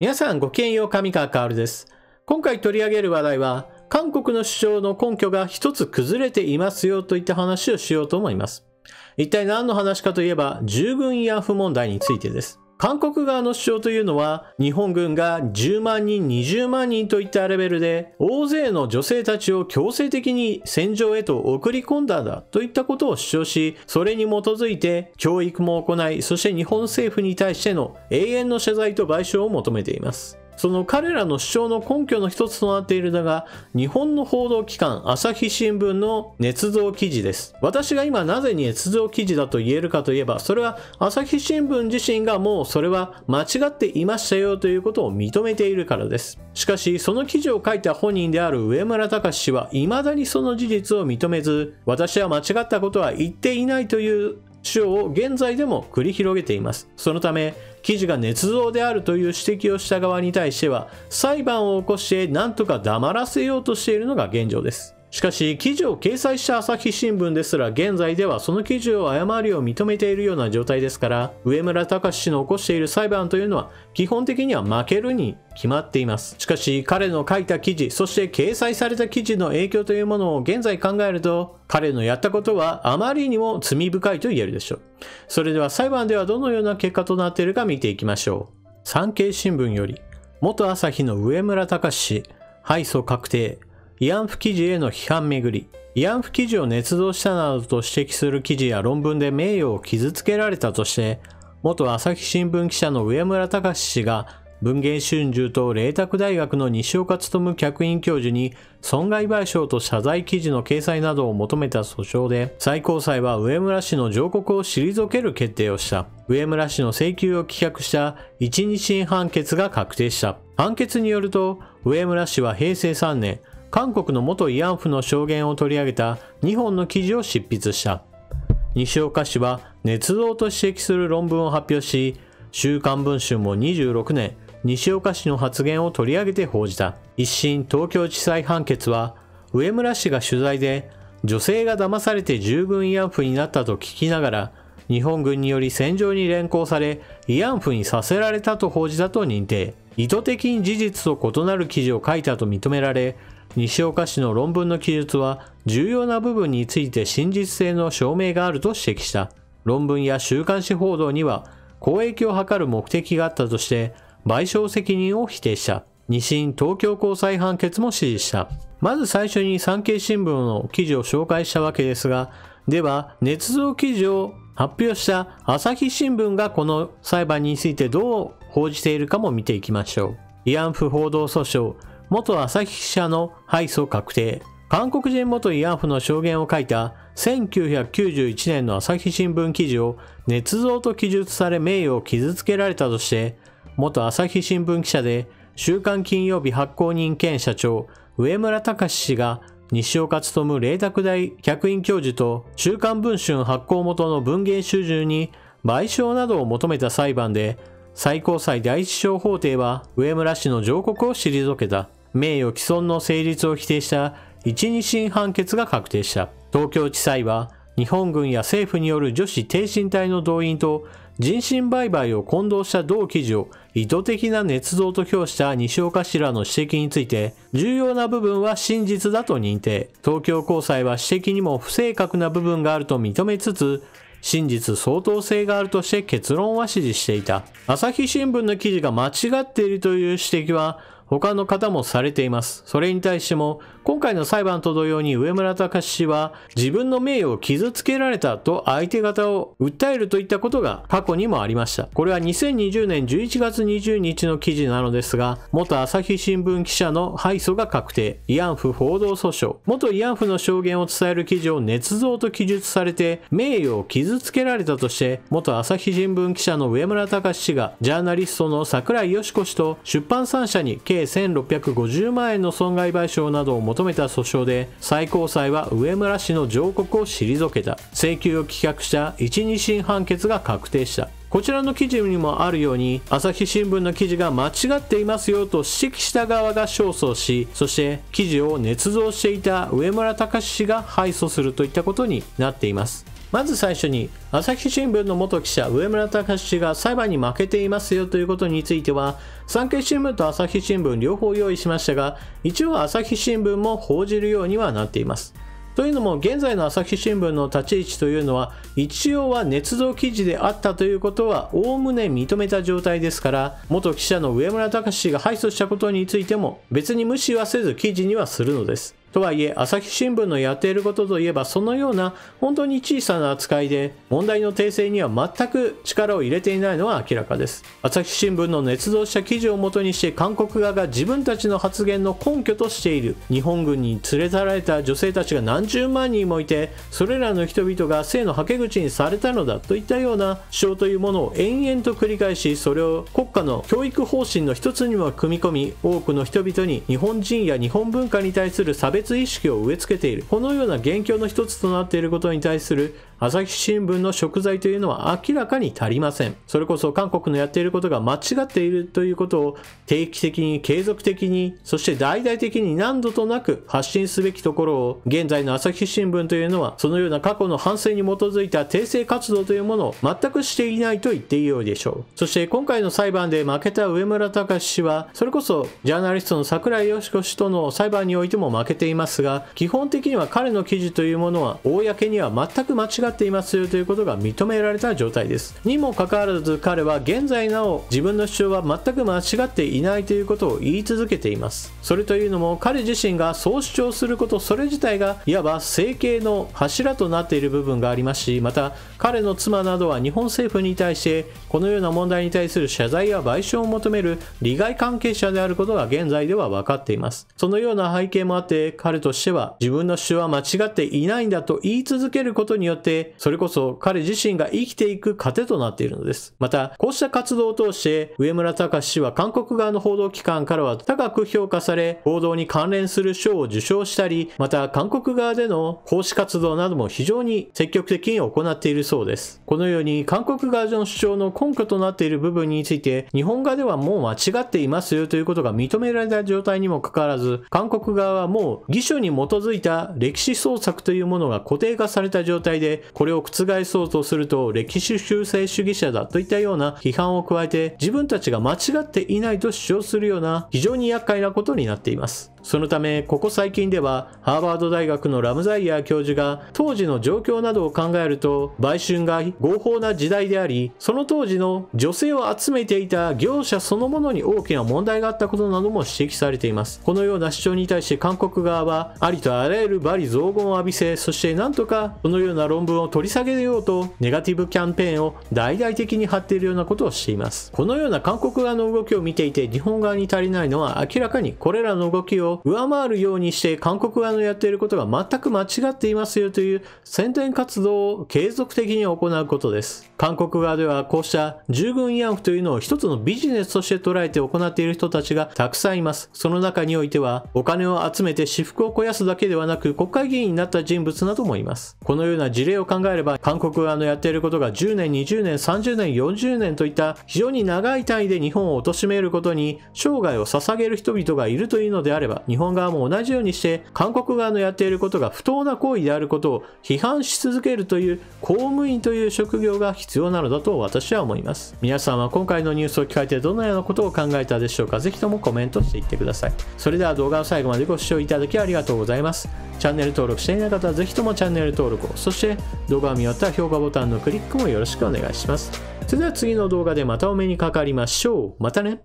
皆さんごきげんよう、上川かおるです。今回取り上げる話題は、韓国の主張の根拠が一つ崩れていますよといった話をしようと思います。一体何の話かといえば、従軍慰安婦問題についてです。韓国側の主張というのは、日本軍が10万人、20万人といったレベルで、大勢の女性たちを強制的に戦場へと送り込んだんだといったことを主張し、それに基づいて教育も行い、そして日本政府に対しての永遠の謝罪と賠償を求めています。その彼らの主張の根拠の一つとなっているのが、日本の報道機関朝日新聞の捏造記事です。私が今なぜ捏造記事だと言えるかといえば、それは朝日新聞自身がもうそれは間違っていましたよということを認めているからです。しかし、その記事を書いた本人である上村隆氏は未だにその事実を認めず、私は間違ったことは言っていないという主張を現在でも繰り広げています。そのため、記事が捏造であるという指摘をした側に対しては、裁判を起こして何とか黙らせようとしているのが現状です。しかし、記事を掲載した朝日新聞ですら現在ではその記事を誤りを認めているような状態ですから、上村隆氏の起こしている裁判というのは基本的には負けるに決まっています。しかし、彼の書いた記事、そして掲載された記事の影響というものを現在考えると、彼のやったことはあまりにも罪深いと言えるでしょう。それでは裁判ではどのような結果となっているか見ていきましょう。産経新聞より、元朝日の上村隆氏、敗訴確定。慰安婦記事への批判めぐり、慰安婦記事を捏造したなどと指摘する記事や論文で名誉を傷つけられたとして、元朝日新聞記者の上村隆氏が文藝春秋と麗澤大学の西岡努客員教授に損害賠償と謝罪記事の掲載などを求めた訴訟で、最高裁は上村氏の上告を退ける決定をした。上村氏の請求を棄却した一二審判決が確定した。判決によると、上村氏は平成3年、韓国の元慰安婦の証言を取り上げた2本の記事を執筆した。西岡氏は捏造と指摘する論文を発表し、週刊文春も26年、西岡氏の発言を取り上げて報じた。一審東京地裁判決は、上村氏が取材で、女性が騙されて従軍慰安婦になったと聞きながら、日本軍により戦場に連行され、慰安婦にさせられたと報じたと認定。意図的に事実と異なる記事を書いたと認められ、西岡氏の論文の記述は重要な部分について真実性の証明があると指摘した。論文や週刊誌報道には公益を図る目的があったとして賠償責任を否定した。二審東京高裁判決も支持した。まず最初に産経新聞の記事を紹介したわけですが、では捏造記事を発表した朝日新聞がこの裁判についてどう報じているかも見ていきましょう。慰安婦報道訴訟、元朝日記者の敗訴確定。韓国人元慰安婦の証言を書いた1991年の朝日新聞記事を捏造と記述され名誉を傷つけられたとして、元朝日新聞記者で週刊金曜日発行人兼社長上村隆氏が西岡努麗澤大客員教授と週刊文春発行元の文藝春秋に賠償などを求めた裁判で、最高裁第一小法廷は上村氏の上告を退けた。名誉毀損の成立を否定した一二審判決が確定した。東京地裁は日本軍や政府による女子挺身隊の動員と人身売買を混同した同記事を意図的な捏造と評した西岡氏らの指摘について、重要な部分は真実だと認定。東京高裁は指摘にも不正確な部分があると認めつつ、真実相当性があるとして結論は支持していた。朝日新聞の記事が間違っているという指摘は他の方もされています。それに対しても、今回の裁判と同様に上村隆氏は自分の名誉を傷つけられたと相手方を訴えるといったことが過去にもありました。これは2020年11月20日の記事なのですが、元朝日新聞記者の敗訴が確定。慰安婦報道訴訟。元慰安婦の証言を伝える記事を捏造と記述されて名誉を傷つけられたとして、元朝日新聞記者の上村隆氏がジャーナリストの櫻井よし子氏と出版3社に計1650万円の損害賠償などを求めた訴訟で、最高裁は上村氏の上告を退けた。請求を棄却した一二審判決が確定した。こちらの記事にもあるように、朝日新聞の記事が間違っていますよと指摘した側が勝訴し、そして記事を捏造していた上村隆氏が敗訴するといったことになっています。まず最初に、朝日新聞の元記者上村隆氏が裁判に負けていますよということについては、産経新聞と朝日新聞両方用意しましたが、一応朝日新聞も報じるようにはなっています。というのも、現在の朝日新聞の立ち位置というのは、一応は捏造記事であったということは、おおむね認めた状態ですから、元記者の上村隆氏が敗訴したことについても、別に無視はせず記事にはするのです。とはいえ、朝日新聞のやっていることといえば、そのような本当に小さな扱いで、問題の訂正には全く力を入れていないのは明らかです。朝日新聞の捏造した記事をもとにして、韓国側が自分たちの発言の根拠としている、日本軍に連れ去られた女性たちが何十万人もいて、それらの人々が性のはけ口にされたのだといったような主張というものを延々と繰り返し、それを国家の教育方針の一つにも組み込み、多くの人々に日本人や日本文化に対する差別意識を植え付けている。このような元凶の一つとなっていることに対する朝日新聞の贖罪というのは明らかに足りません。それこそ韓国のやっていることが間違っているということを定期的に継続的に、そして大々的に何度となく発信すべきところを、現在の朝日新聞というのはそのような過去の反省に基づいた訂正活動というものを全くしていないと言っていいようでしょう。そして今回の裁判で負けた上村隆氏は、それこそジャーナリストの櫻井よし子氏との裁判においても負けていますが、基本的には彼の記事というものは公には全く間違っていますよということが認められた状態です。にもかかわらず彼は現在なお自分の主張は全く間違っていないということを言い続けています。それというのも彼自身がそう主張することそれ自体がいわば政経の柱となっている部分がありますし、また彼の妻などは日本政府に対してこのような問題に対する謝罪や賠償を求める利害関係者であることが現在では分かっています。そのような背景もあって彼としては自分の主張は間違っていないんだと言い続けることによって、それこそ彼自身が生きていく糧となっているのです。またこうした活動を通して上村隆氏は韓国側の報道機関からは高く評価され、報道に関連する賞を受賞したり、また韓国側での奉仕活動なども非常に積極的に行っているそうです。このように韓国側の主張の根拠となっている部分について日本側ではもう間違っていますよということが認められた状態にもかかわらず、韓国側はもう義書に基づいた歴史創作というものが固定化された状態で、これを覆そうとすると歴史修正主義者だといったような批判を加えて、自分たちが間違っていないと主張するような非常に厄介なことになっています。そのためここ最近ではハーバード大学のラムザイヤー教授が当時の状況などを考えると売春が合法な時代であり、その当時の女性を集めていた業者そのものに大きな問題があったことなども指摘されています。このような主張に対して韓国側はありとあらゆる罵詈雑言を浴びせ、そしてなんとかそのような論文を取り下げようとネガティブキャンペーンを大々的に張っているようなことをしています。このような韓国側の動きを見ていて日本側に足りないのは、明らかにこれらの動きを上回るようにして韓国側のやっていることが全く間違っていますよという宣伝活動を継続的に行うことです。韓国側ではこうした従軍慰安婦というのを一つのビジネスとして捉えて行っている人たちがたくさんいます。その中においてはお金を集めて私腹を肥やすだけではなく国会議員になった人物などもいます。このような事例を考えれば、韓国側のやっていることが10年、20年、30年、40年といった非常に長い単位で日本を貶めることに生涯を捧げる人々がいるというのであれば、日本側も同じようにして韓国側のやっていることが不当な行為であることを批判し続けるという公務員という職業が必要なのだと私は思います。皆さんは今回のニュースを聞かれてどのようなことを考えたでしょうか。ぜひともコメントしていってください。それでは動画の最後までご視聴いただきありがとうございます。チャンネル登録していない方はぜひともチャンネル登録を、そして動画を見終わったら評価ボタンのクリックもよろしくお願いします。それでは次の動画でまたお目にかかりましょう。またね。